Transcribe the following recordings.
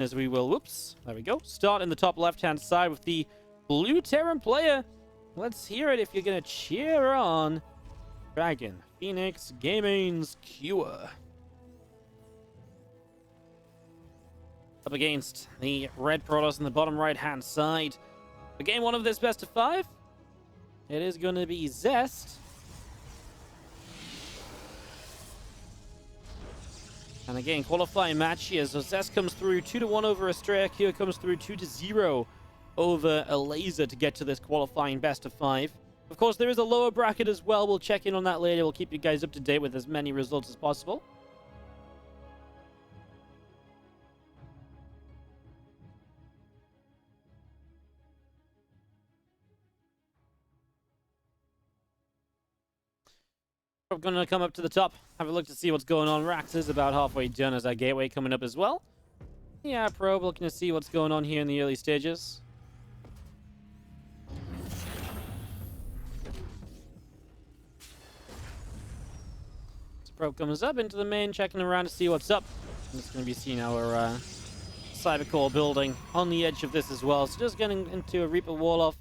as we will, whoops, there we go, start in the top left-hand side with the blue Terran player. Let's hear it if you're going to cheer on Dragon Phoenix Gaming's Cure. Up against the red Protoss on the bottom right-hand side. For game one of this best of 5, it is going to be Zest. And again, qualifying match here. So Zest comes through 2-1 over Astrea. Cure comes through 2-0 over a laser to get to this qualifying best of 5. Of course, there is a lower bracket as well. We'll check in on that later. We'll keep you guys up to date with as many results as possible. We're going to come up to the top, have a look to see what's going on. Rax is about halfway done as our gateway coming up as well. Yeah, probe looking to see what's going on here in the early stages. So probe comes up into the main, checking around to see what's up. And it's going to be seeing our Cybercore building on the edge of this as well. So just getting into a Reaper wall-off.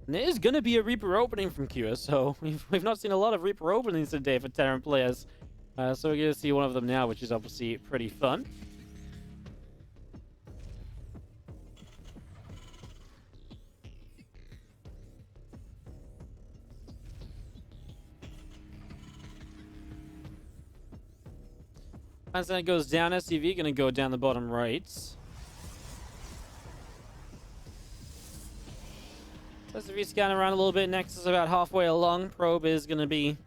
And there is going to be a Reaper opening from Cure, so we've not seen a lot of Reaper openings today for Terran players. So we're going to see one of them now, which is obviously pretty fun. As that goes down, SCV going to go down the bottom right. SCV scan around a little bit. Next is about halfway along. Probe is going to be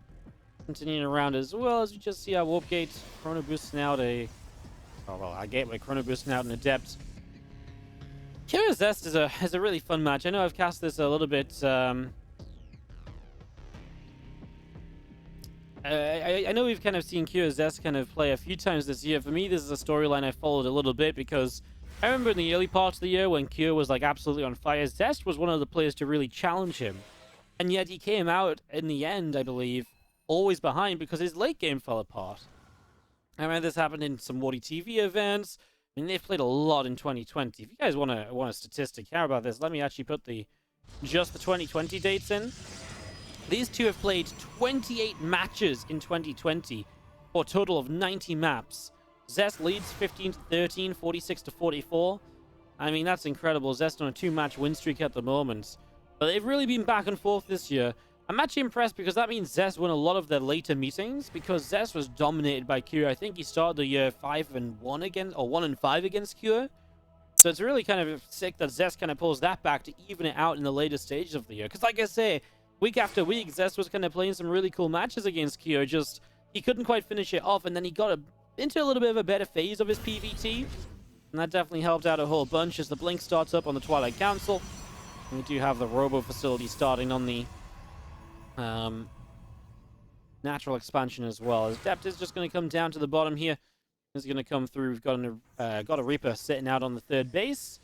continuing around as well, as we just see our warp gate chrono boosting out our gateway chrono boosting out an adept. Cure Zest is a really fun match. I know I've cast this a little bit. I know we've kind of seen Cure Zest kind of play a few times this year. For me, this is a storyline I followed a little bit because I remember in the early parts of the year when Cure was like absolutely on fire, Zest was one of the players to really challenge him. And yet he came out in the end, I believe, always behind because his late game fell apart. I remember this happened in some WardiTV events. I mean, they've played a lot in 2020. If you guys want a statistic here about this, let me actually put just the 2020 dates in. These two have played 28 matches in 2020 for a total of 90 maps. Zest leads 15-13, 46-44. I mean, that's incredible. Zest on a 2-match win streak at the moment. But they've really been back and forth this year. I'm actually impressed because that means Zest won a lot of their later meetings because Zest was dominated by Cure. I think he started the year 5-1 against, or 1-5 against Cure. So it's really kind of sick that Zest kind of pulls that back to even it out in the later stages of the year. Because like I say, week after week, Zest was kind of playing some really cool matches against Cure. Just, he couldn't quite finish it off, and then he got into a little bit of a better phase of his PvT. And that definitely helped out a whole bunch as the Blink starts up on the Twilight Council. And we do have the Robo facility starting on the natural expansion as well. As Depth is just going to come down to the bottom here. Is going to come through. We've got a Reaper sitting out on the 3rd base.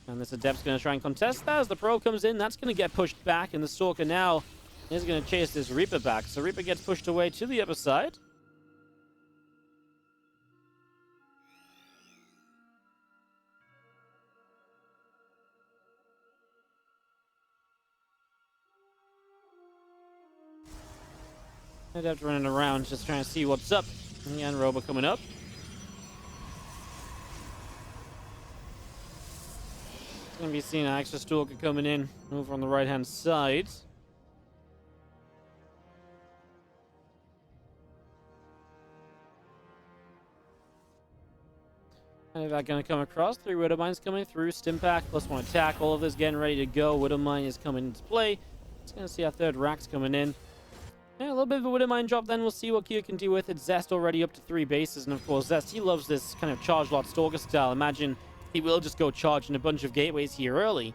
And this Adept's going to try and contest that. As the Pro comes in, that's going to get pushed back. And the Stalker now is going to chase this Reaper back. So Reaper gets pushed away to the upper side. Adept running around, just trying to see what's up. Again, Robo coming up. Going to be seeing an extra Stalker coming in over on the right-hand side. And that going to come across. 3 Widow Mines coming through. Stimpack, +1 attack. All of this getting ready to go. Widow Mine is coming into play. It's going to see our 3rd Rax coming in. Yeah, a little bit of a Widow Mine drop, then we'll see what Cure can do with it. Zest already up to 3 bases, and of course, Zest, he loves this kind of charge lot Stalker style. Imagine he will just go charging a bunch of gateways here early.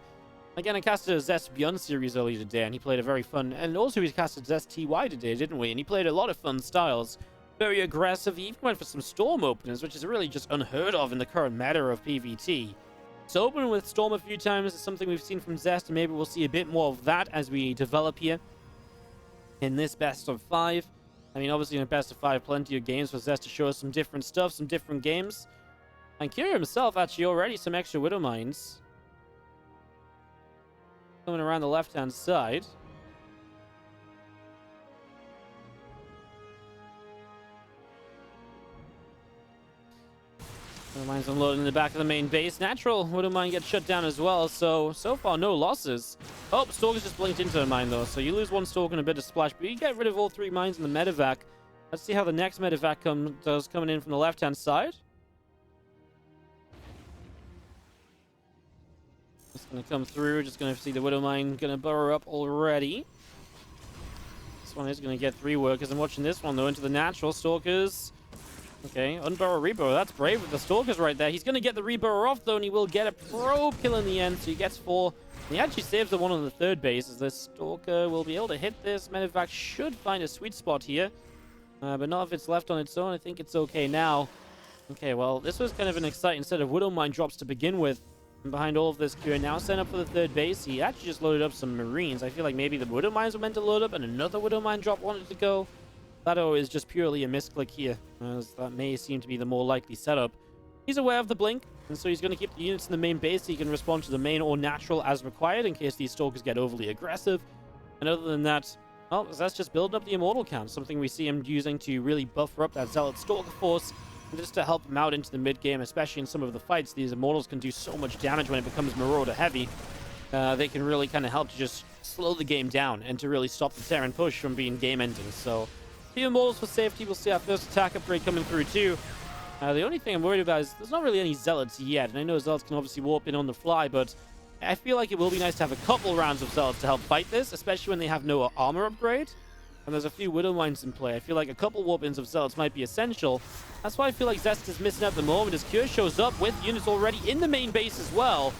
Again, I casted a Zest Beyond series earlier today, and he played a very fun, and also we casted Zest TY today, didn't we? And he played a lot of fun styles. Very aggressive. He even went for some Storm openers, which is really just unheard of in the current meta of PvT. So opening with Storm a few times is something we've seen from Zest, and maybe we'll see a bit more of that as we develop here in this best of 5. I mean, obviously in a best of 5, plenty of games for Zest to show us some different stuff, some different games. And Kira himself actually already some extra Widow Mines coming around the left-hand side. Widow Mine's unloading in the back of the main base. Natural Widow Mine gets shut down as well, so far no losses. Oh, Stalker's just blinked into a mine though, so you lose one Stalker and a bit of splash, but you get rid of all 3 mines in the medevac. Let's see how the next medevac does coming in from the left-hand side. Just gonna come through, just gonna see the Widow Mine gonna burrow up already. This one is gonna get 3 workers. I'm watching this one though into the natural Stalkers. Okay, unburrow reburrow. That's brave with the Stalkers right there. He's going to get the reburrow off, though, and he will get a probe kill in the end, so he gets 4. And he actually saves the one on the 3rd base, as the Stalker will be able to hit this. Medevac should find a sweet spot here, but not if it's left on its own. I think it's okay now. Okay, well, this was kind of an exciting set of Widow Mine drops to begin with. And behind all of this, Kira now set up for the 3rd base. He actually just loaded up some Marines. I feel like maybe the Widow Mines were meant to load up, and another Widow Mine drop wanted to go. That is just purely a misclick here, as that may seem to be the more likely setup. He's aware of the blink, and so he's going to keep the units in the main base so he can respond to the main or natural as required in case these Stalkers get overly aggressive. And other than that, well, that's just building up the Immortal count, something we see him using to really buffer up that Zealot Stalker force, and just to help him out into the mid-game, especially in some of the fights. These Immortals can do so much damage when it becomes Marauder heavy. They can really kind of help to just slow the game down and to really stop the Terran push from being game-ending. So few Immortals for safety. We'll see our first attack upgrade coming through too. The only thing I'm worried about is there's not really any Zealots yet, and I know Zealots can obviously warp in on the fly, but I feel like it will be nice to have a couple rounds of Zealots to help fight this, especially when they have no armor upgrade. And there's a few Widow Mines in play. I feel like a couple warp-ins of Zealots might be essential. That's why I feel like Zest is missing at the moment, as Cure shows up with units already in the main base as well.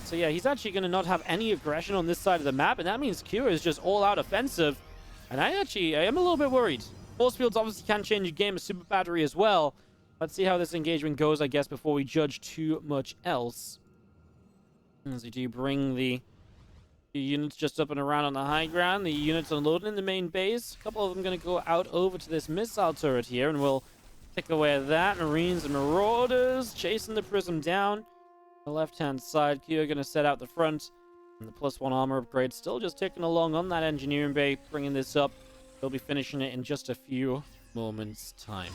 So yeah, he's actually going to not have any aggression on this side of the map, and that means Cure is just all-out offensive. And I am a little bit worried. Force fields obviously can change a game, a super battery as well. Let's see how this engagement goes, I guess, before we judge too much else. As we do bring the units just up and around on the high ground. The units unloading in the main base. A couple of them going to go out over to this missile turret here, and we'll pick away at that. Marines and Marauders chasing the Prism down. The left-hand side, Kyo going to set out the front. And the +1 armor upgrade still just ticking along on that engineering bay, bringing this up. They'll be finishing it in just a few moments' time.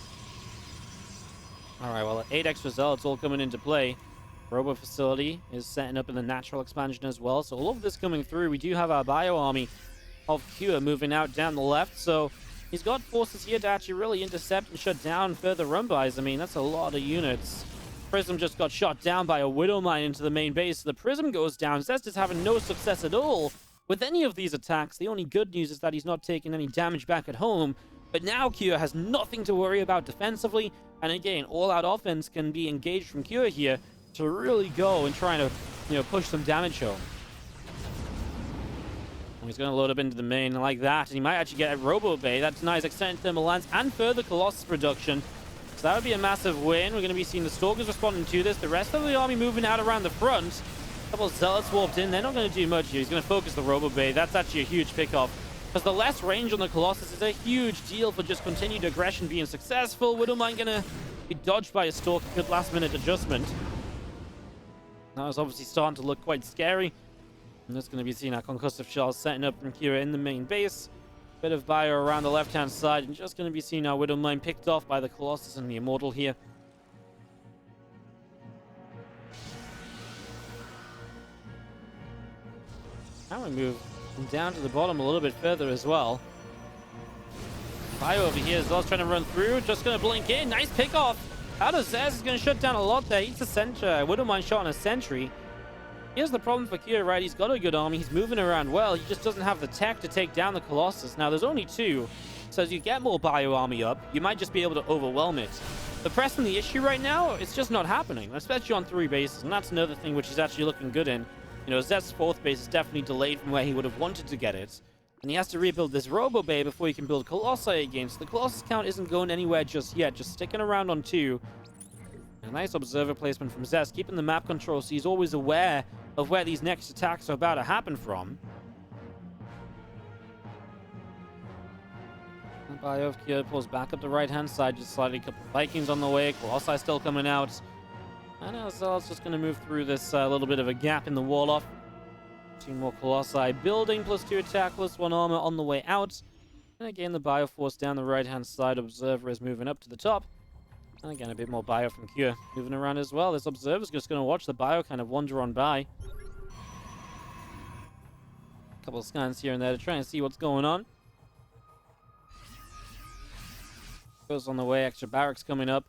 Alright, well, 8 extra Zealots all coming into play. Robo Facility is setting up in the natural expansion as well. So all of this coming through. We do have our Bio Army of Kua moving out down the left. So he's got forces here to actually really intercept and shut down further run-bys. I mean, that's a lot of units. Prism just got shot down by a Widow Mine into the main base. The Prism goes down. Zest is having no success at all with any of these attacks. The only good news is that he's not taking any damage back at home. But now Kua has nothing to worry about defensively. And again, all-out offense can be engaged from Kua here to really go and try to, push some damage home. He's going to load up into the main like that. And he might actually get a Robo Bay. That denies extended thermal lance and further Colossus production. So that would be a massive win. We're going to be seeing the Stalkers responding to this. The rest of the army moving out around the front. A couple of Zealots warped in. They're not going to do much here. He's going to focus the Robo Bay. That's actually a huge pickoff, because the less range on the Colossus is a huge deal for just continued aggression being successful. Widow Mine going to be dodged by a Stalker. Good last-minute adjustment. That was obviously starting to look quite scary. I'm just going to be seeing our concussive shells setting up from Kira in the main base. Bit of bio around the left-hand side, and just going to be seeing our Widow Mine picked off by the Colossus and the Immortal here. Now we move down to the bottom a little bit further as well. Bio over here as well, trying to run through. Just going to blink in. Nice pick off. Out of Zest is going to shut down a lot there. Eats a sentry. Widow Mine shot on a sentry. Here's the problem for Kira, right? He's got a good army. He's moving around well. He just doesn't have the tech to take down the Colossus. Now, there's only 2. So as you get more bio army up, you might just be able to overwhelm it. The pressing the issue right now, it's just not happening, especially on 3 bases. And that's another thing which he's actually looking good in. Zest's 4th base is definitely delayed from where he would have wanted to get it. And he has to rebuild this Robo Bay before he can build Colossi again. So the Colossus count isn't going anywhere just yet. Just sticking around on 2. A nice observer placement from Zest, keeping the map control so he's always aware of where these next attacks are about to happen from. Biovkia pulls back up the right-hand side, just slightly. A couple Vikings on the way. Colossi still coming out. And now Zealot's just going to move through this little bit of a gap in the wall off. 2 more Colossi building, +2 attack, +1 armor on the way out. And again, the Bioforce down the right-hand side. Observer is moving up to the top. And again, a bit more Bio from Cure moving around as well. This Observer's just going to watch the Bio kind of wander on by. A couple of scans here and there to try and see what's going on. Goes on the way, extra barracks coming up.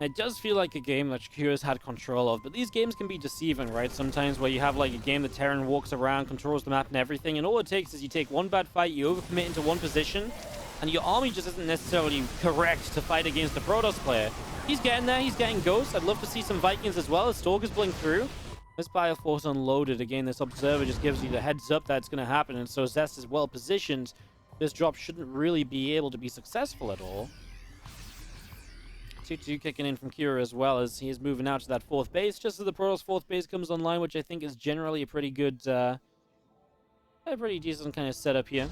It does feel like a game that Cure's had control of, but these games can be deceiving, right? Sometimes where you have like a game that Terran walks around, controls the map and everything, and all it takes is you take one bad fight, you overcommit into one position, and your army just isn't necessarily correct to fight against the Protoss player. He's getting there, he's getting Ghosts. I'd love to see some Vikings as well as Stalkers blink through. This Bioforce unloaded. Again, this Observer just gives you the heads up that it's going to happen, and so Zest is well positioned. This drop shouldn't really be able to be successful at all. 2-2 kicking in from Kira as well as he is moving out to that 4th base, just as the Protoss 4th base comes online, which I think is generally a pretty good, a pretty decent kind of setup here.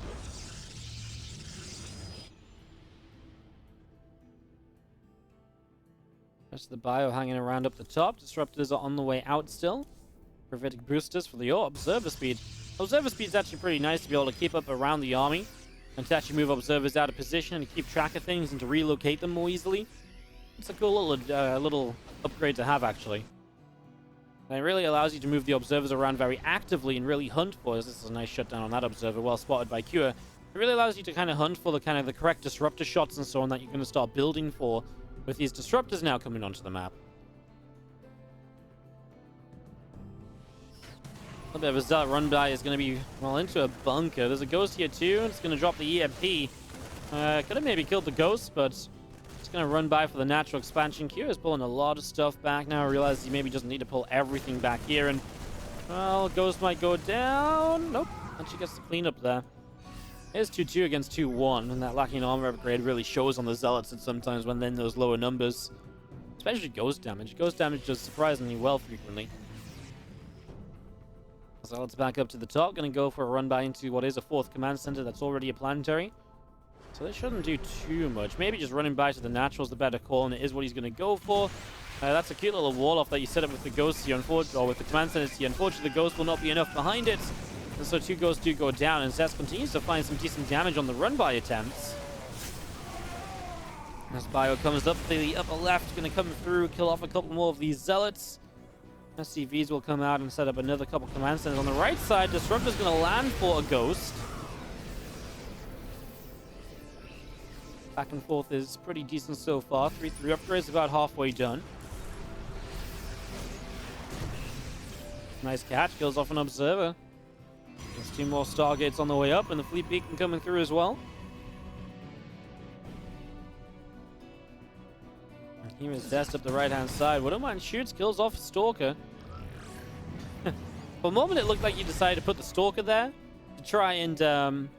That's the Bio hanging around up the top. Disruptors are on the way out still. Prophetic boosters for the Observer speed. Observer speed is actually pretty nice to be able to keep up around the army and to actually move Observers out of position and keep track of things and to relocate them more easily. It's a cool little upgrade to have, actually. And it really allows you to move the Observers around very actively and really hunt for us. This is a nice shutdown on that Observer, well spotted by Cure. It really allows you to kind of hunt for the correct disruptor shots and so on that you're going to start building for with these disruptors now coming onto the map. A bit of a Zealot run by is going to be, well, into a bunker. There's a Ghost here too, and it's going to drop the EMP. Could have maybe killed the Ghost, but it's going to run by for the natural expansion. Q is pulling a lot of stuff back now. I realize he maybe doesn't need to pull everything back here, and, well, Ghost might go down. Nope, actually gets the cleanup there. It's 2-2 against 2-1, and that lacking armor upgrade really shows on the Zealots and sometimes when they're in those lower numbers. Especially Ghost damage. Ghost damage does surprisingly well frequently. Zealots back up to the top, going to go for a run by into what is a 4th command center that's already a planetary. So they shouldn't do too much. Maybe just running by to the natural's the better call, and it is what he's going to go for. That's a cute little wall off that you set up with the Ghost here, or with the command center here. Unfortunately, the Ghost will not be enough behind it. And so 2 Ghosts do go down, and Zest continues to find some decent damage on the run-by attempts. As Bio comes up to the upper left, going to come through, kill off a couple more of these Zealots. SCVs will come out and set up another couple command centers. On the right side, Disruptor's going to land for a Ghost. Back and forth is pretty decent so far. 3-3 upgrades, about halfway done. Nice catch, kills off an Observer. There's 2 more Stargates on the way up, and the Fleet Beacon coming through as well. And here is Zest up the right-hand side. Widowmine shoots, kills off Stalker. For a moment, it looked like you decided to put the Stalker there to try and,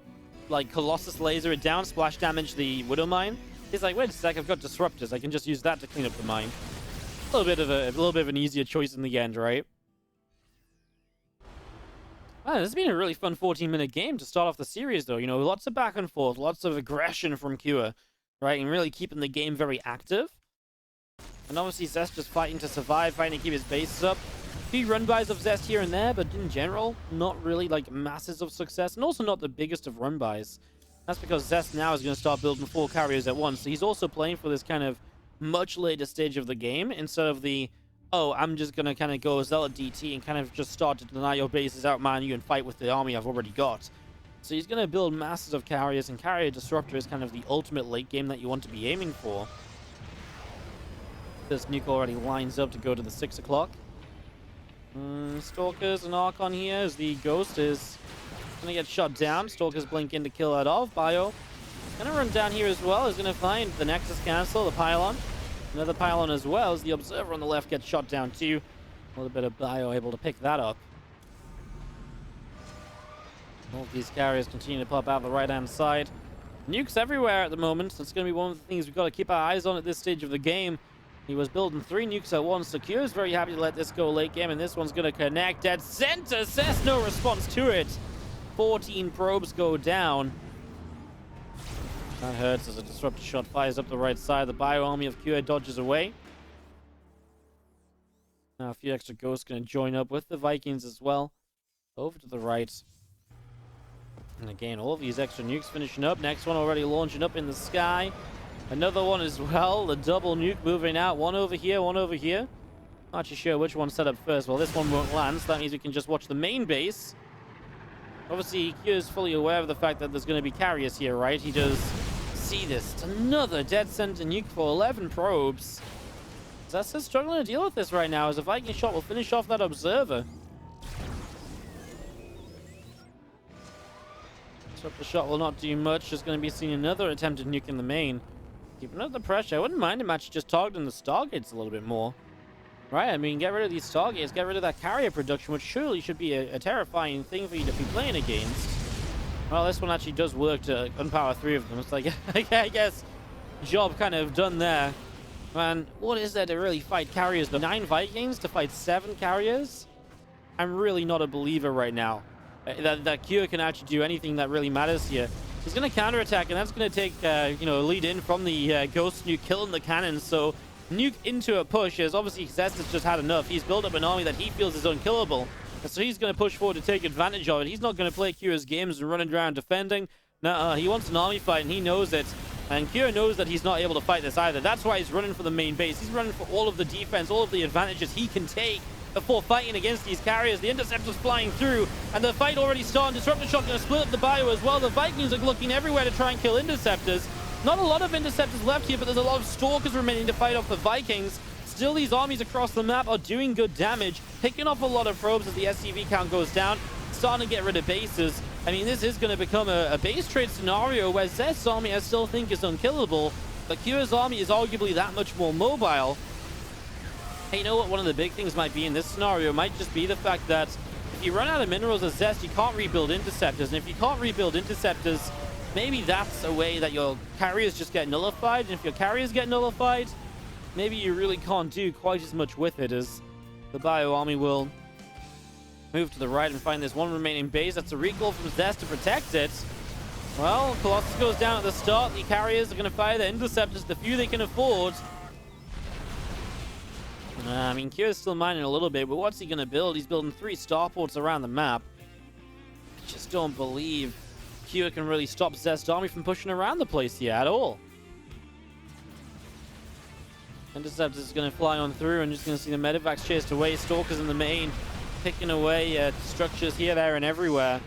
like, Colossus laser it down, splash damage the Widowmine. He's like, wait a sec, I've got Disruptors. I can just use that to clean up the mine. A little bit of an easier choice in the end, right? Wow, this has been a really fun 14-minute game to start off the series, though. You know, lots of back and forth, lots of aggression from Cure, right? And really keeping the game very active. And obviously, Zest just fighting to survive, fighting to keep his bases up. A few run-bys of Zest here and there, but in general, not really, like, masses of success. And also not the biggest of run-bys. That's because Zest now is going to start building 4 carriers at once. So he's also playing for this kind of much later stage of the game, instead of the, oh, I'm just going to kind of go Zealot DT and kind of just start to deny your bases, outman you, and fight with the army I've already got. So he's going to build masses of carriers, and Carrier Disruptor is kind of the ultimate late game that you want to be aiming for. This nuke already lines up to go to the 6 o'clock. Stalkers and Archon here as the Ghost is going to get shot down. Stalkers blink in to kill that off. Bio going to run down here as well. Is going to find the Nexus Cancel, the Pylon. Another Pylon as well as the Observer on the left gets shot down too. A little bit of Bio able to pick that up. All of these carriers continue to pop out the right-hand side. Nukes everywhere at the moment. That's going to be one of the things we've got to keep our eyes on at this stage of the game. He was building 3 nukes at once. Secure is very happy to let this go late game, and this one's going to connect dead center. Says no response to it. 14 probes go down. That hurts as a disruptor shot fires up the right side. The Bio army of Q dodges away. Now a few extra ghosts going to join up with the Vikings as well. Over to the right. And again, all of these extra nukes finishing up. Next one already launching up in the sky. Another one as well. The double nuke moving out. One over here, one over here. Not actually sure which one set up first. Well, this one won't land, so that means we can just watch the main base. Obviously, Q is fully aware of the fact that there's going to be carriers here, right? He does see this. It's another dead center nuke for 11 probes. Zest is struggling to deal with this right now, as a Viking shot will finish off that observer. So the shot will not do much. Just going to be seeing another attempted nuke in the main. Keeping up the pressure. I wouldn't mind him actually just targeting the Stargates a little bit more. Right, I mean, get rid of these Stargates, get rid of that carrier production, which surely should be a terrifying thing for you to be playing against. Well, this one actually does work to unpower 3 of them. It's like, I guess, job kind of done there. Man, what is there to really fight carriers? 9 Vikings to fight 7 carriers? I'm really not a believer right now. That Q can actually do anything that really matters here. He's going to counterattack, and that's going to take, lead in from the Ghost Nuke killing the cannons. So, nuke into a push, as obviously Zest has just had enough. He's built up an army that he feels is unkillable. And so he's going to push forward to take advantage of it. He's not going to play Kira's games and running around defending. No, he wants an army fight, and he knows it. And Kira knows that he's not able to fight this either. That's why he's running for the main base. He's running for all of the defense, all of the advantages he can take before fighting against these carriers. The Interceptor's flying through, and the fight already started. Disruptor Shot going to split up the bio as well. The Vikings are looking everywhere to try and kill Interceptors. Not a lot of Interceptors left here, but there's a lot of Stalkers remaining to fight off the Vikings. Still, these armies across the map are doing good damage, picking off a lot of probes as the SCV count goes down, starting to get rid of bases. I mean, this is going to become a base trade scenario where Zest's army I still think is unkillable, but Kira's army is arguably that much more mobile. Hey, you know what one of the big things might be in this scenario might just be the fact that if you run out of minerals as Zest, you can't rebuild Interceptors, and if you can't rebuild Interceptors, maybe that's a way that your carriers just get nullified, and if your carriers get nullified, maybe you really can't do quite as much with it, as the Bio Army will move to the right and find this one remaining base. That's a recall from Zest to protect it. Well, Colossus goes down at the start. The carriers are going to fire the Interceptors, the few they can afford. I mean, Kira's still mining a little bit, but what's he going to build? He's building 3 starports around the map. I just don't believe Kira can really stop Zest's army from pushing around the place here at all. Interceptors is going to fly on through, and just going to see the Medivacs chased away. Stalkers in the main, picking away structures here, there, and everywhere.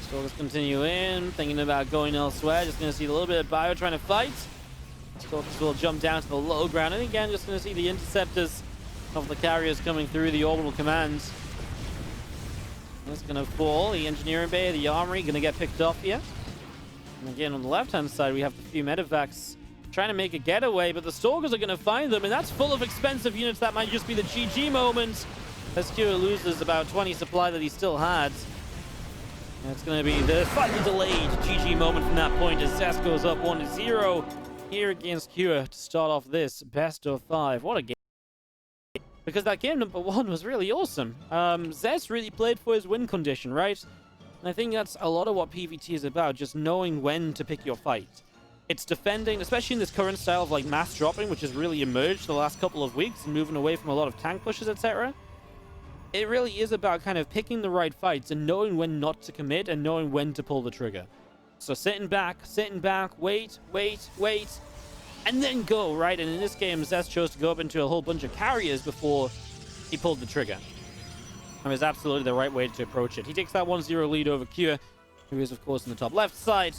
Stalkers continue in, thinking about going elsewhere. Just going to see a little bit of Bio trying to fight. Stalkers will jump down to the low ground, and again, just going to see the Interceptors of the carriers coming through the orbital commands. That's going to fall. The engineering bay, the armory, going to get picked off here. And again, on the left-hand side, we have the few Medivacs trying to make a getaway, but the Stalkers are going to find them, and that's full of expensive units. That might just be the GG moment, as Kira loses about 20 supply that he still had. And it's going to be the slightly delayed GG moment from that point, as Zest goes up 1-0 here against Kira to start off this best of 5. What a game. Because that game number 1 was really awesome. Zest really played for his win condition, right? And I think that's a lot of what PvT is about, just knowing when to pick your fight. It's defending, especially in this current style of like mass dropping, which has really emerged the last couple of weeks and moving away from a lot of tank pushes, etc. It really is about kind of picking the right fights and knowing when not to commit and knowing when to pull the trigger. So sitting back, wait, and then go, right? And in this game, Zest chose to go up into a whole bunch of carriers before he pulled the trigger. It was absolutely the right way to approach it. He takes that 1-0 lead over Kira, who is, of course, in the top left side.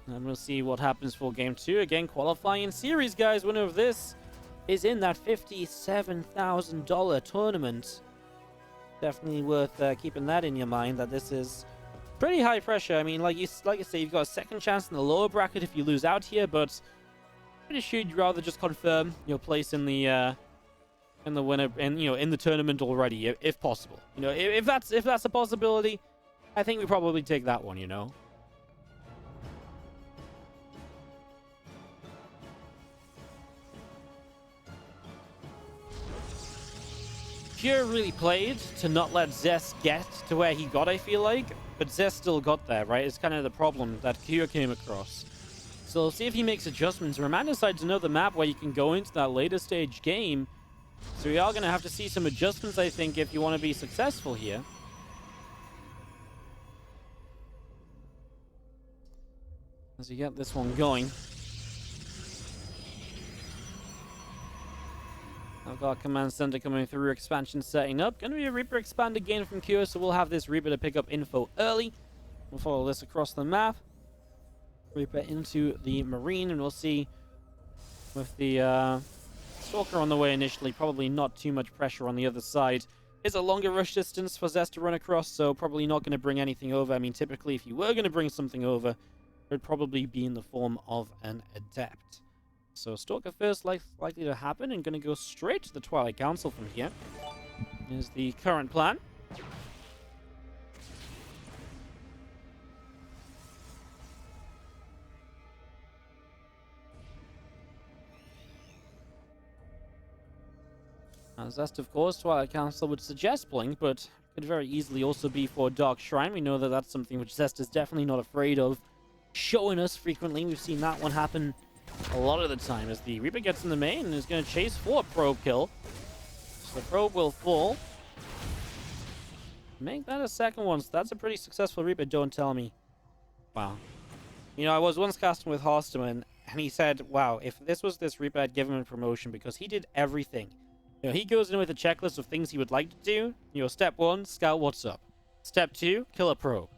And we'll see what happens for Game 2. Again, qualifying series, guys. Winner of this is in that $57,000 tournament. Definitely worth keeping that in your mind, that this is pretty high pressure. I mean, like I say, you've got a second chance in the lower bracket if you lose out here, but pretty sure you'd rather just confirm your place in the winner, and in the tournament already, if possible. If that's a possibility, I think we probably take that one. Kira really played to not let Zest get to where he got, I feel like, but Zest still got there, right? It's kind of the problem that Kira came across. So we'll see if he makes adjustments. Remind decides another map where you can go into that later stage game. So we are going to have to see some adjustments, I think, if you want to be successful here. As you get this one going. I've got Command Center coming through, expansion setting up. Going to be a Reaper expand again from Cure, so we'll have this Reaper to pick up info early. We'll follow this across the map. Reaper into the Marine, and we'll see with the Stalker on the way initially, probably not too much pressure on the other side. It's a longer rush distance for Zest to run across, so probably not going to bring anything over. I mean, typically, if you were going to bring something over, it would probably be in the form of an Adept. So Stalker first likely to happen, and going to go straight to the Twilight Council from here. Is the current plan. Zest, of course, Twilight Council would suggest Blink, but could very easily also be for Dark Shrine. We know that that's something which Zest is definitely not afraid of showing us frequently. We've seen that one happen a lot of the time as the Reaper gets in the main and is going to chase for a probe kill. So the probe will fall. Make that a second one. So that's a pretty successful Reaper, don't tell me. Wow. You know, I was once casting with Horstman, and he said, wow, if this was this Reaper, I'd give him a promotion because he did everything. You know, he goes in with a checklist of things he would like to do. You know, step 1, scout what's up. Step 2, kill a probe.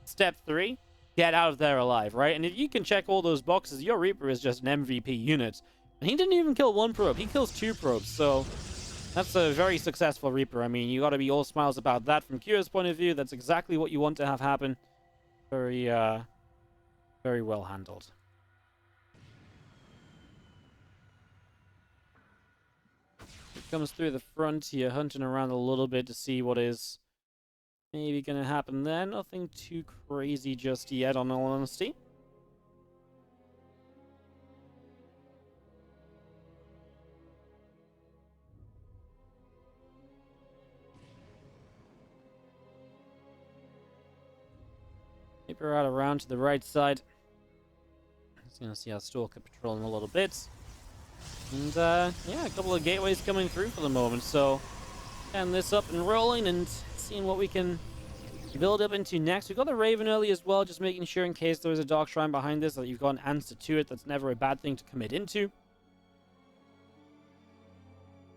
Step 3, get out of there alive, right? And if you can check all those boxes, your Reaper is just an MVP unit. And he didn't even kill 1 probe. He kills 2 probes, so that's a very successful Reaper. I mean, you got to be all smiles about that from Kira's point of view. That's exactly what you want to have happen. Very well handled. Comes through the front here, hunting around a little bit to see what is maybe going to happen there. Nothing too crazy just yet, on all honesty. Reaper out around to the right side. Just going to see how Stalker patrolling a little bit. And, yeah, a couple of gateways coming through for the moment, so getting this up and rolling and seeing what we can build up into next. We've got the Raven early as well, just making sure in case there is a Dark Shrine behind this that you've got an answer to it. That's never a bad thing to commit into.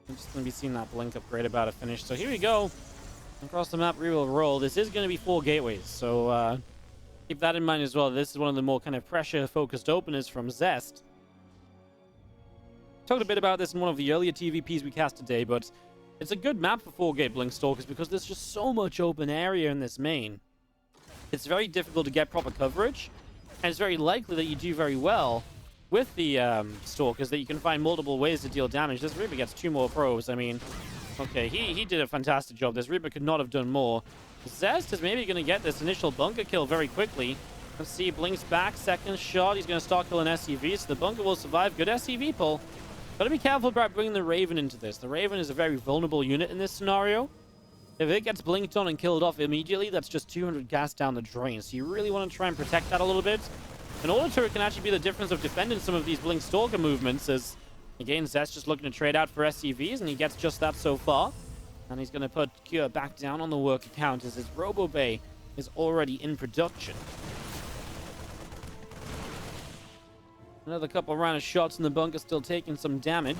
I'm just going to be seeing that blink upgrade about to finish. So here we go. Across the map, we will roll. This is going to be 4 gateways, so keep that in mind as well. This is one of the more kind of pressure-focused openers from Zest. Talked a bit about this in one of the earlier TvPs we cast today, but it's a good map for 4-gate Blink Stalkers because there's just so much open area in this main. It's very difficult to get proper coverage, and it's very likely that you do very well with the Stalkers, that you can find multiple ways to deal damage. This Reaper gets 2 more probes. I mean, okay, he did a fantastic job. This Reaper could not have done more. Zest is maybe going to get this initial bunker kill very quickly. Let's see, blinks back, second shot. He's going to start killing SCV, so the bunker will survive. Good SCV pull. Got to be careful about bringing the Raven into this. The Raven is a very vulnerable unit in this scenario. If it gets blinked on and killed off immediately, that's just 200 gas down the drain. So you really want to try and protect that a little bit. An Auto Turret can actually be the difference of defending some of these Blink Stalker movements, as, again, Zest just looking to trade out for SCVs, and he gets just that so far. And he's going to put Cure back down on the work account as his Robo Bay is already in production. Another couple round of shots in the bunker, still taking some damage.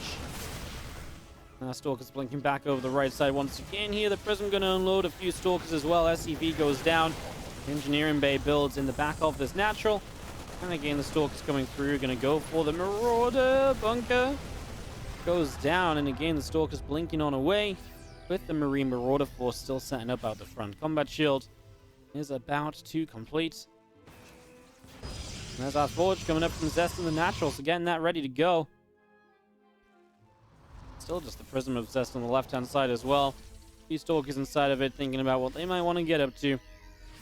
Stalker's blinking back over the right side once again here. The Prism going to unload a few Stalkers as well. SCV goes down. Engineering Bay builds in the back of this natural. And again, the Stalker's coming through. Going to go for the Marauder. Bunker goes down. And again, the Stalker's blinking on away with the Marine Marauder Force still setting up out the front. Combat Shield is about to complete. And there's our Forge coming up from Zest in the Naturals. So getting that ready to go. Still just the Prism of Zest on the left-hand side as well. A few Stalkers inside of it thinking about what they might want to get up to.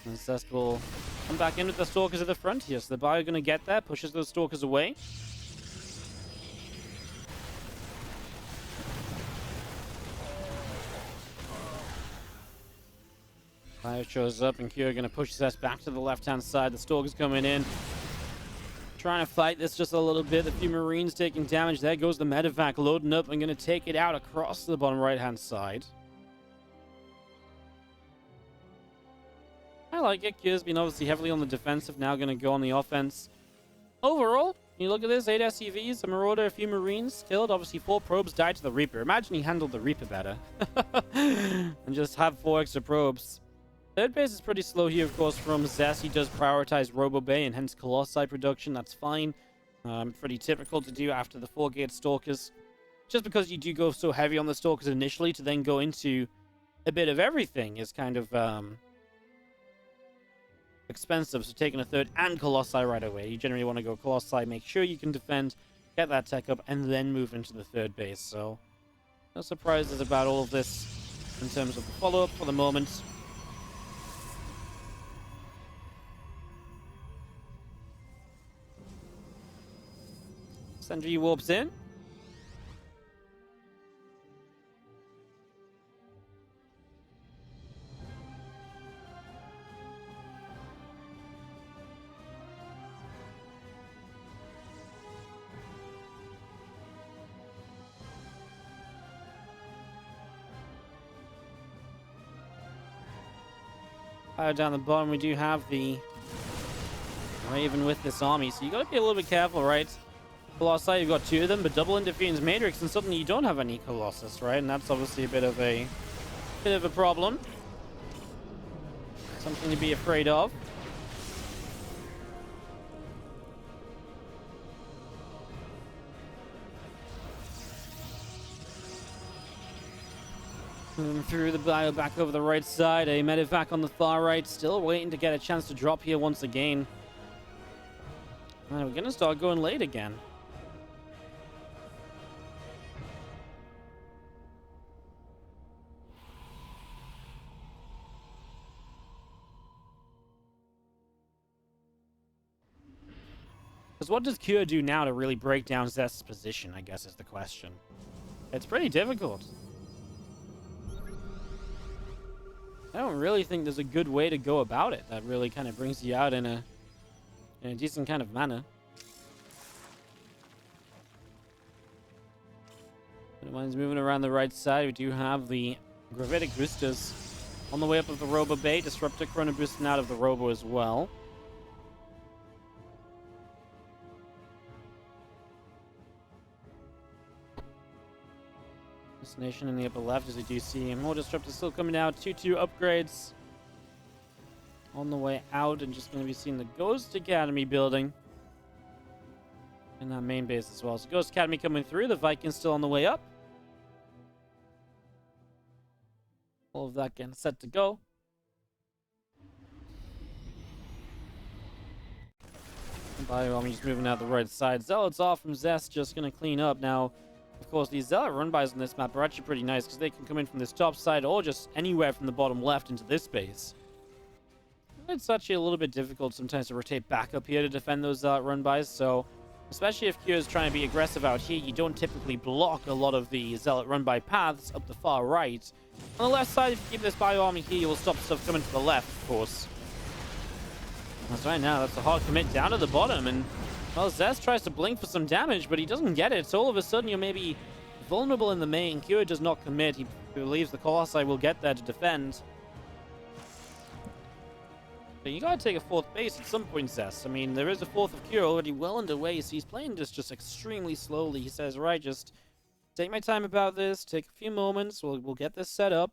And Zest will come back in with the Stalkers at the front here. So the Bio going to get there, pushes those Stalkers away. Bio shows up and Cure going to push Zest back to the left-hand side. The Stalker's coming in. Trying to fight this just a little bit. A few Marines taking damage. There goes the medevac loading up and going to take it out across the bottom right-hand side. I like it. Kier's been obviously heavily on the defensive. Now going to go on the offense. Overall, you look at this. 8 SCVs, a Marauder, a few Marines killed. Obviously, 4 probes died to the Reaper. Imagine he handled the Reaper better. And just have 4 extra probes. Third base is pretty slow here, of course, from Zest. He does prioritize Robo Bay and hence Colossi production. That's fine. Pretty typical to do after the 4-gate Stalkers. Just because you do go so heavy on the Stalkers initially, to then go into a bit of everything is kind of expensive. So taking a third and Colossi right away. You generally want to go Colossi, make sure you can defend, get that tech up, and then move into the third base. So no surprises about all of this in terms of the follow-up for the moment. Sentry warps in. Down the bottom, we do have the Raven with this army, so you got to be a little bit careful, right? Colossi, you've got 2 of them, but double interference Matrix, and suddenly you don't have any Colossus, right? And that's obviously a bit of a problem. Something to be afraid of. Moving through the bio back over the right side. A medevac on the far right. Still waiting to get a chance to drop here once again. We're going to start going late again. Because what does Cure do now to really break down Zest's position, I guess is the question. It's pretty difficult. I don't really think there's a good way to go about it that really kind of brings you out in a decent kind of manner. But mine's moving around the right side. We do have the Gravitic Boosters on the way up of the Robo Bay. Disruptor Chrono boosting out of the Robo as well. Destination in the upper left, as you do see more Disruptors still coming out. 2-2 upgrades on the way out, and just going to be seeing the Ghost Academy building in that main base as well. So Ghost Academy coming through, the Vikings still on the way up. All of that getting set to go. Bioarmy just moving out the right side. Zealots off from Zest, just going to clean up now. Of course, these Zealot run-bys on this map are actually pretty nice because they can come in from this top side or just anywhere from the bottom left into this base. It's actually a little bit difficult sometimes to rotate back up here to defend those Zealot run-bys, so especially if Cure is trying to be aggressive out here, you don't typically block a lot of the Zealot run-by paths up the far right. On the left side, if you keep this Bioarmy here, you will stop stuff coming to the left, of course. That's right now, that's a hard commit down to the bottom, and well, Zest tries to blink for some damage, but he doesn't get it. So all of a sudden, you're maybe vulnerable in the main. Cure does not commit. He believes the Colossi will get there to defend. But you gotta take a 4th base at some point, Zest. I mean, there is a 4th of Cure already well underway, so he's playing this just extremely slowly. He says, right, just take my time about this, take a few moments, we'll get this set up.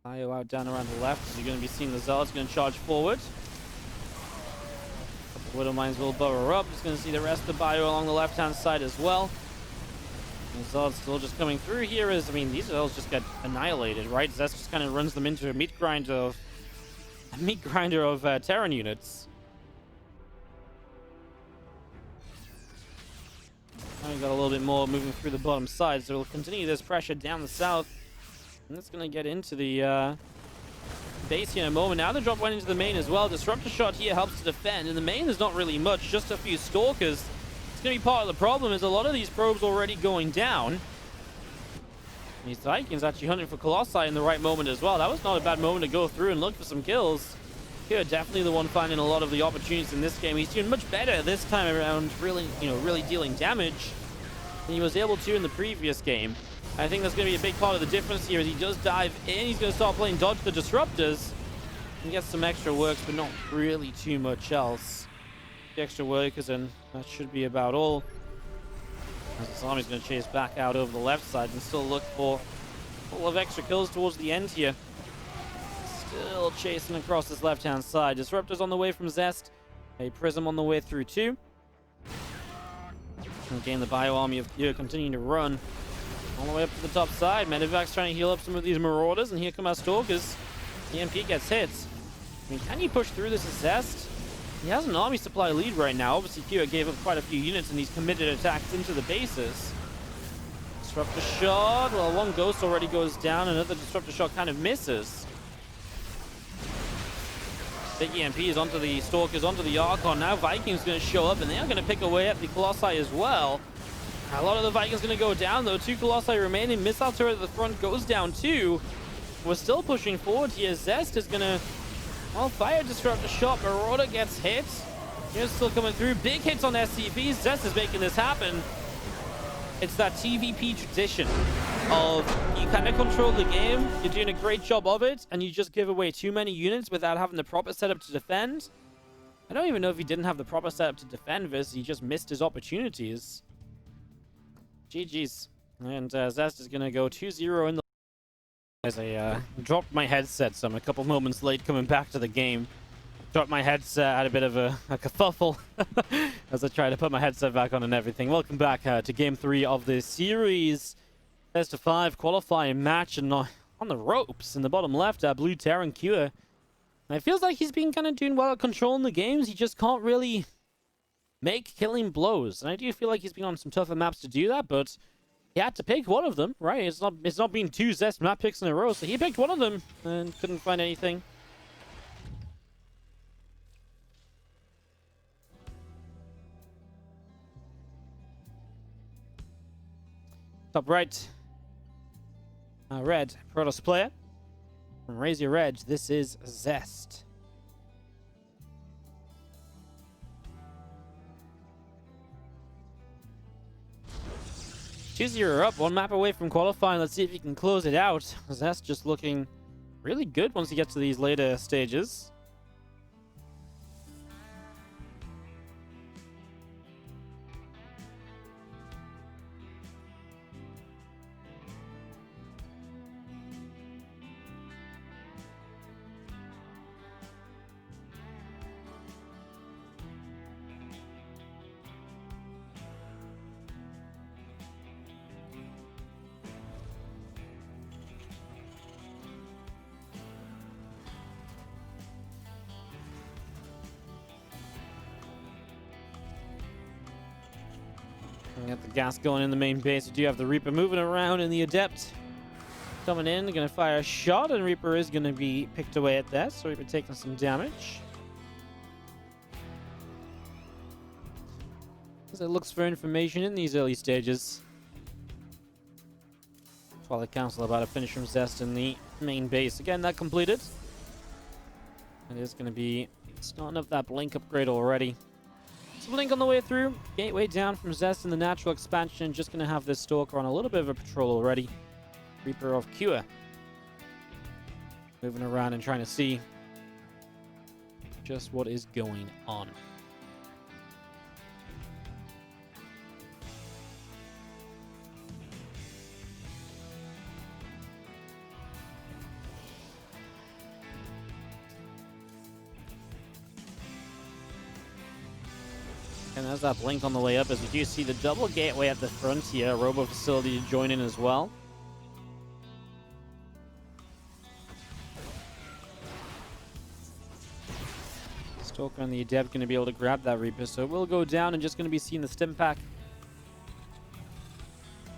Io out down around the left, so you're going to be seeing the Zealots going to charge forward. Widow Mines will burrow up. Just going to see the rest of the bio along the left-hand side as well. And Zealots still just coming through here is, I mean, these Zealots just get annihilated, right? Zest just kind of runs them into a meat grinder of Terran units. Now we've got a little bit more moving through the bottom side, so we'll continue this pressure down the south. And that's going to get into the base here in a moment. Now the drop went into the main as well. Disruptor shot here helps to defend. In the main, there's not really much, just a few Stalkers. It's going to be part of the problem is a lot of these probes already going down. And these Vikings actually hunting for Colossi in the right moment as well. That was not a bad moment to go through and look for some kills. Kure definitely the one finding a lot of the opportunities in this game. He's doing much better this time around, really, really dealing damage than he was able to in the previous game. I think that's going to be a big part of the difference here as he does dive in. He's going to start playing dodge the disruptors and get some extra works, but not really too much else. The extra workers, and that should be about all. As this army's going to chase back out over the left side and still look for a couple of extra kills towards the end here. Still chasing across this left-hand side. Disruptors on the way from Zest. A Prism on the way through too. And again, the bio army of Kure continuing to run all the way up to the top side. Medevac's trying to heal up some of these Marauders, and here come our Stalkers. EMP gets hit. I mean, can he push through this as Zest? He has an army supply lead right now. Obviously, Kure gave up quite a few units, and he's committed attacks into the bases. Disruptor shot. Well, one Ghost already goes down. Another Disruptor shot kind of misses. Big EMP is onto the Stalkers, onto the Archon. Now Viking's going to show up, and they are going to pick away at the Colossi as well. A lot of the Vikings going to go down, though. 2 Colossi remaining. Missile turret at the front goes down, too. We're still pushing forward here. Zest is going to... well, fire disruptor shot. Marauder gets hit. Here's still coming through. Big hits on SCVs. Zest is making this happen. It's that TvP tradition of you kind of control the game, you're doing a great job of it, and you just give away too many units without having the proper setup to defend. I don't even know if he didn't have the proper setup to defend this. He just missed his opportunities. GG's. And Zest is going to go 2-0 in the... as I dropped my headset, so I'm a couple moments late coming back to the game. Dropped my headset, had a bit of a kerfuffle as I try to put my headset back on and everything. Welcome back to Game 3 of this series. Best of 5 qualifying match, and on the ropes in the bottom left, Blue Terran Kure. And it feels like he's been kind of doing well at controlling the games. He just can't really make killing blows. And I do feel like he's been on some tougher maps to do that, but he had to pick one of them, right? It's not been 2 Zest map picks in a row, so he picked one of them and couldn't find anything. Top right, red Protoss player. From Raise Your Edge, this is Zest. You're up, 1 map away from qualifying. Let's see if he can close it out. Zest just looking really good once he gets to these later stages. Got the gas going in the main base. We do have the Reaper moving around, and the Adept coming in. They're going to fire a shot, and Reaper is going to be picked away at that, so Reaper taking some damage. As it looks for information in these early stages. Twilight Council about to finish from Zest in the main base. Again, that completed. It is going to be starting up that Blink upgrade already. Blink on the way through. Gateway down from Zest in the natural expansion. Just going to have this Stalker on a little bit of a patrol already. Reaper of Kure. Moving around and trying to see just what is going on. And there's that Blink on the way up, as we do see the double gateway at the front here. Robo facility to join in as well. Stalker and the Adept going to be able to grab that Reaper, so it will go down and just going to be seeing the stim pack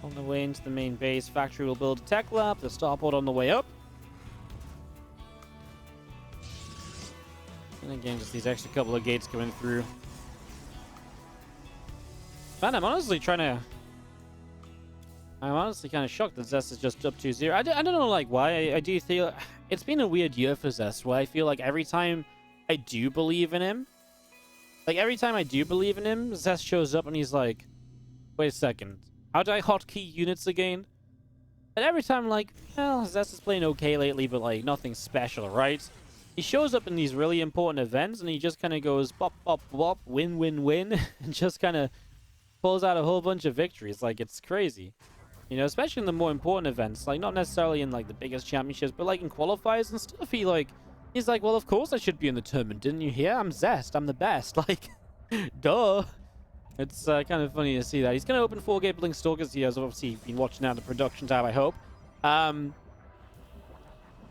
on the way into the main base. Factory will build a tech lab, the starport on the way up. And again, just these extra couple of gates coming through. Man, I'm honestly kind of shocked that Zest is just up 2-0. I don't know, like, why. I do feel... It's been a weird year for Zest, where I feel like every time I do believe in him. Like, every time I do believe in him, Zest shows up and he's like, wait a second, how do I hotkey units again? And every time I'm like, well, Zest is playing okay lately, but like, nothing special, right? He shows up in these really important events and he just kind of goes bop, bop, bop, win, win, win, and just kind of pulls out a whole bunch of victories. Like, it's crazy. You know, especially in the more important events. Like, not necessarily in, like, the biggest championships, but, like, in qualifiers and stuff, he's like, well, of course I should be in the tournament. Didn't you hear? I'm Zest. I'm the best. Like, duh. It's kind of funny to see that. He's going to open 4-gate Blink Stalkers. He has obviously been watching out the production tab, I hope. And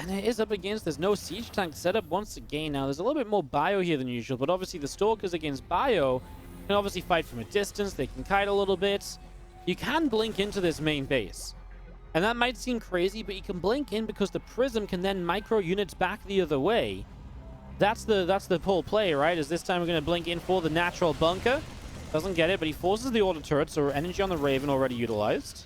it is up against, there's no siege tank setup once again. Now, there's a little bit more bio here than usual, but obviously the Stalkers against bio can obviously fight from a distance. They can kite a little bit. You can blink into this main base. And that might seem crazy, but you can blink in because the Prism can then micro units back the other way. That's the whole play, right? Is this time we're going to blink in for the natural bunker. Doesn't get it, but he forces the auto turret, so energy on the Raven already utilized.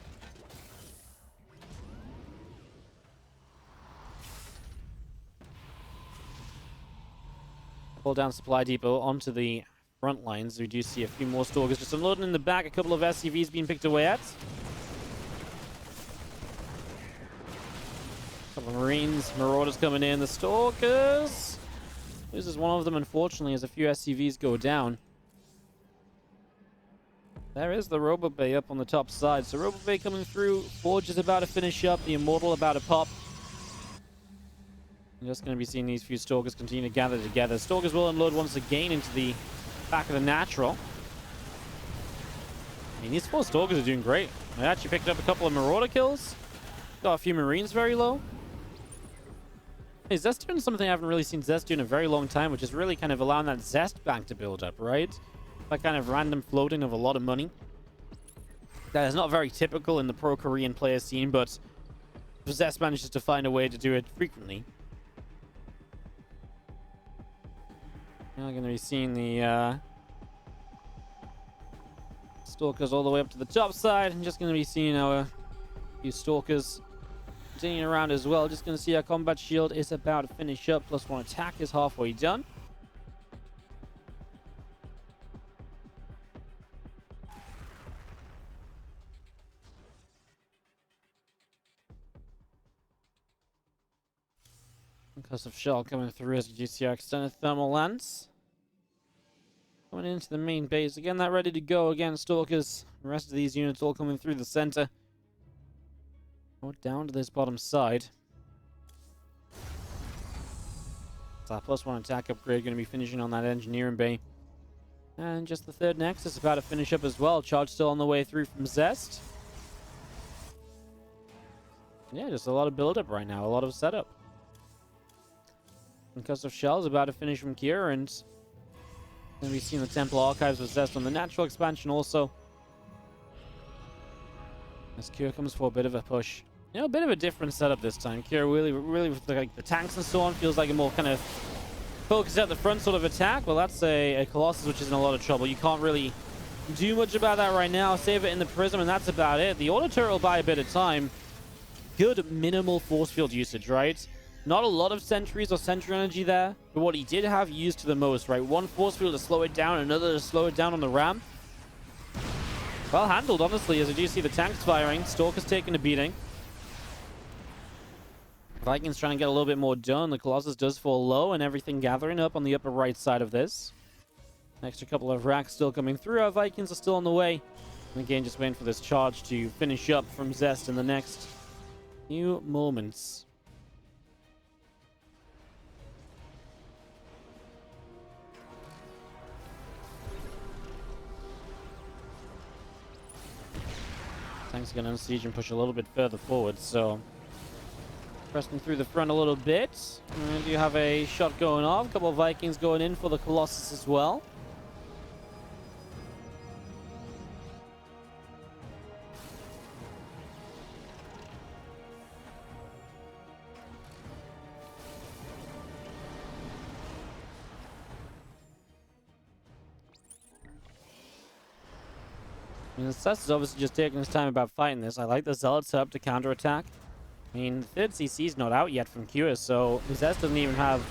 Pull down supply depot onto the front lines. We do see a few more Stalkers just unloading in the back. A couple of SCVs being picked away at. A couple of Marines, Marauders coming in. The Stalkers. Loses one of them, unfortunately, as a few SCVs go down. There is the Robo Bay up on the top side. So Robo Bay coming through. Forge is about to finish up. The Immortal about to pop. I'm just going to be seeing these few Stalkers continue to gather together. Stalkers will unload once again into the back of the natural. I mean, these 4 Stalkers are doing great. I actually picked up a couple of Marauder kills. Got a few Marines very low. Hey, Zest doing something I haven't really seen Zest do in a very long time, which is really kind of allowing that Zest bank to build up, right? That kind of random floating of a lot of money. That is not very typical in the pro-Korean player scene, but Zest manages to find a way to do it frequently. Now we're going to be seeing the Stalkers all the way up to the top side. I'm just going to be seeing our few Stalkers continuing around as well. Just going to see our combat shield is about to finish up. +1 attack is halfway done. Concussive shell coming through as you do see our extended thermal lance. Coming into the main base. Again, that ready to go. Again, Stalkers. The rest of these units all coming through the center. Or down to this bottom side. So our +1 attack upgrade going to be finishing on that engineering bay. And just the third Nexus about to finish up as well. Charge still on the way through from Zest. Yeah, just a lot of build-up right now. A lot of setup. Concussive Shell's about to finish from Kier, and then we've seen the Temple Archives with Zest on the natural expansion also. As Kier comes for a bit of a push. You know, a bit of a different setup this time. Kier really with like the tanks and so on feels like a more kind of focused at the front sort of attack. Well, that's a Colossus which is in a lot of trouble. You can't really do much about that right now. Save it in the Prism, and that's about it. The auto turret will buy a bit of time. Good minimal force field usage, right? Not a lot of sentries or sentry energy there, but what he did have used to the most, right? One force field to slow it down, another to slow it down on the ram. Well handled, honestly, as you do see the tanks firing. Stalker's taking a beating. Vikings trying to get a little bit more done. The Colossus does fall low, and everything gathering up on the upper right side of this. An extra couple of racks still coming through. Our Vikings are still on the way. And again, just waiting for this charge to finish up from Zest in the next few moments. Tanks going to unsiege and push a little bit further forward, so pressing through the front a little bit. And you have a shot going off. A couple of Vikings going in for the Colossus as well. I mean, the Zest is obviously just taking his time about fighting this. I like the Zealots up to counterattack. I mean, the third CC is not out yet from Cure, so the Zest doesn't even have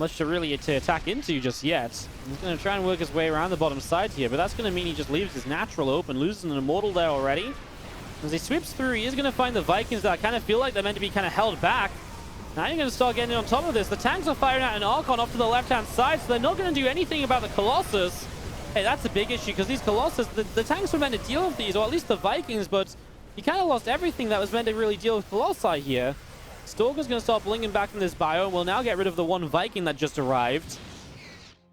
much to really to attack into just yet. He's going to try and work his way around the bottom side here, but that's going to mean he just leaves his natural open, loses an immortal there already. As he sweeps through, he is going to find the Vikings that kind of feel like they're meant to be kind of held back. Now you're going to start getting on top of this. The tanks are firing out an Archon off to the left-hand side, so they're not going to do anything about the Colossus. Hey, that's a big issue, because these Colossus, the tanks were meant to deal with these, or at least the Vikings, but he kind of lost everything that was meant to really deal with Colossi here. Stalker's going to start blinking back from this bio, and we'll now get rid of the one Viking that just arrived.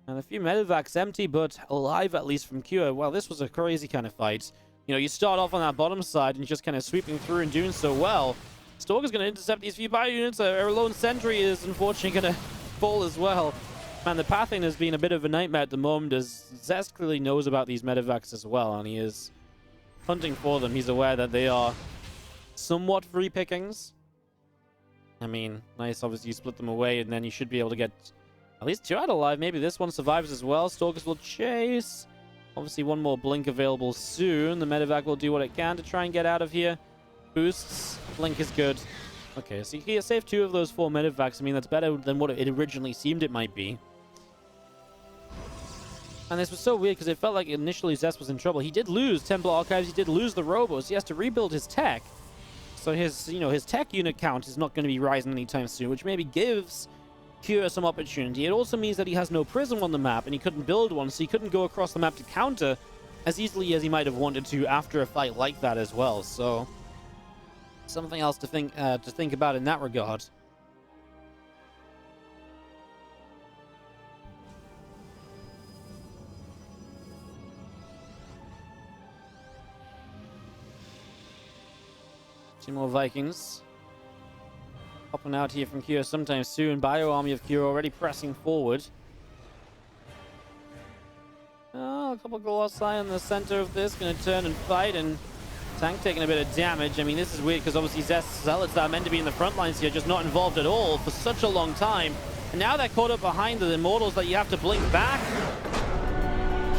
And a few medevacs empty, but alive at least from Cure. Well, this was a crazy kind of fight. You know, you start off on that bottom side and just kind of sweeping through and doing so well. Stalker's going to intercept these few bio units. Our lone sentry is unfortunately going to fall as well. Man, the pathing has been a bit of a nightmare at the moment, as Zest clearly knows about these medevacs as well, and he is hunting for them. He's aware that they are somewhat free pickings. I mean, nice, obviously you split them away, and then you should be able to get at least 2 out alive. Maybe this one survives as well. Stalkers will chase. Obviously one more blink available soon. The medevac will do what it can to try and get out of here. Boosts. Blink is good. Okay, so he saved 2 of those 4 medevacs. I mean, that's better than what it originally seemed it might be. And this was so weird, because it felt like initially Zest was in trouble. He did lose Templar Archives. He did lose the Robos. He has to rebuild his tech. So his, his tech unit count is not going to be rising anytime soon, which maybe gives Cure some opportunity. It also means that he has no prism on the map, and he couldn't build one, so he couldn't go across the map to counter as easily as he might have wanted to after a fight like that as well. So something else to think about in that regard. Two more Vikings popping out here from Cure sometime soon. Bio army of Cure already pressing forward. Oh, a couple Colossi in the center of this, going to turn and fight, and tank taking a bit of damage. I mean, this is weird, because obviously Zest Zealots that are meant to be in the front lines here just not involved at all for such a long time. And now they're caught up behind the Immortals that you have to blink back.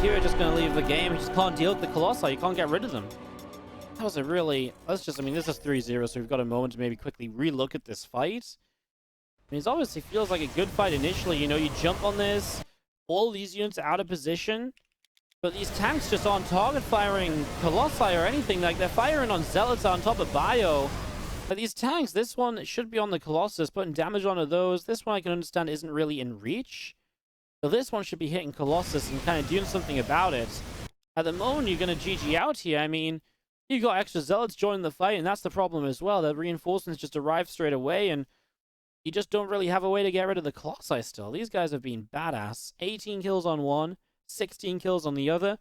Cure just going to leave the game. He just can't deal with the Colossi. You can't get rid of them. That was a really... I mean, this is 3-0, so we've got a moment to maybe quickly relook at this fight. I mean, it obviously feels like a good fight initially. You know, you jump on this, all these units are out of position, but these tanks just aren't target firing Colossi or anything. Like, they're firing on Zealots on top of Bio. But these tanks, this one should be on the Colossus, putting damage onto those. This one I can understand isn't really in reach. So this one should be hitting Colossus and kind of doing something about it. At the moment, you're going to GG out here. I mean... you got extra Zealots joining the fight, and that's the problem as well. The reinforcements just arrive straight away, and you just don't really have a way to get rid of the Colossi still. These guys have been badass. 18 kills on one, 16 kills on the other.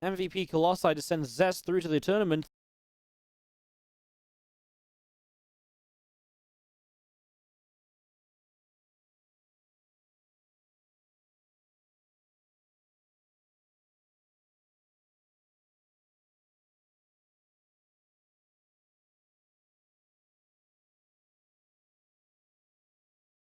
MVP Colossi to send Zest through to the tournament.